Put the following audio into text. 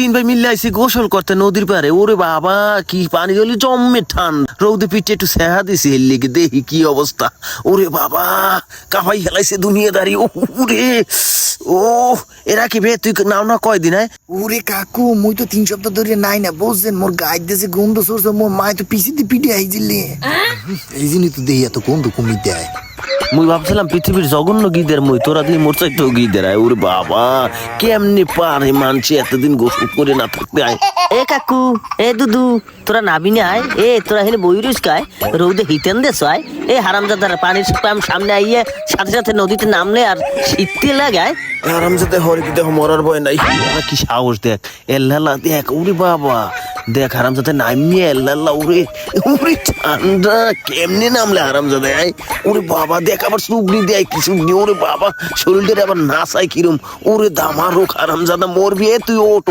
তিন ভাই মিলে আইসি গোসল করতে নদীর পারে। ওরে বাবা কি পানি জলে জম্মে ঠান্ডা, রৌদে পিঠে একটু সেহা দিছি এর লিগে, দেখি কি অবস্থা। ওরে বাবা কামাই হেলাইছে দুনিয়াদারি। ওরে ও এরা কি বে তুই নাও না কয়দিন হয়? ওরে কাকু মুই তো 3 সপ্তাহ ধরে নাই না, বুঝছেন মোর গায়ে দেশে গন্ধ সরছে, মোর মায় তো পিছিয়ে পিঠে আইজিলে এই জন্যই তো দেহি এত গন্ধ কমি দেয়। মুই ভাবছিলাম পৃথিবীর জঘন্য গিদের মুই, তোরা দিয়ে মোর চাইতেও গিদের আয়। ওরে বাবা কেমনি পারে মানছি এতদিন গোসল করে না থাকতে আয়। এ কাকু, এ দুদু, তোরা নাবি না আয়। এ তোরা হেনে বই রইস কায়, রৌদে হিতেন দেশ আয়। এ হারামজাদার পানির সামনে আইয়ে সাথে সাথে নদীতে নামলে আর শীতে লাগায়। আরাম যাতে হরে কি দেহ মরার ভয় নাই। কি সাহস দেখ, এল্লাল্লাহ দেখ। ওরে বাবা দেখ হারাম যাতে নামিয়ে এল্লাল্লাহ। ওরে ওরে ঠান্ডা কেমনে নামলে হারাম যাতে আয়। ওরে বাবা দেখ আবার সুগনি দেয় কি সুগনি। ওরে বাবা শরীরটা আবার নাচায় কিরম। ওরে দামারো হারাম যাদা মরবি। তুই ওঠ।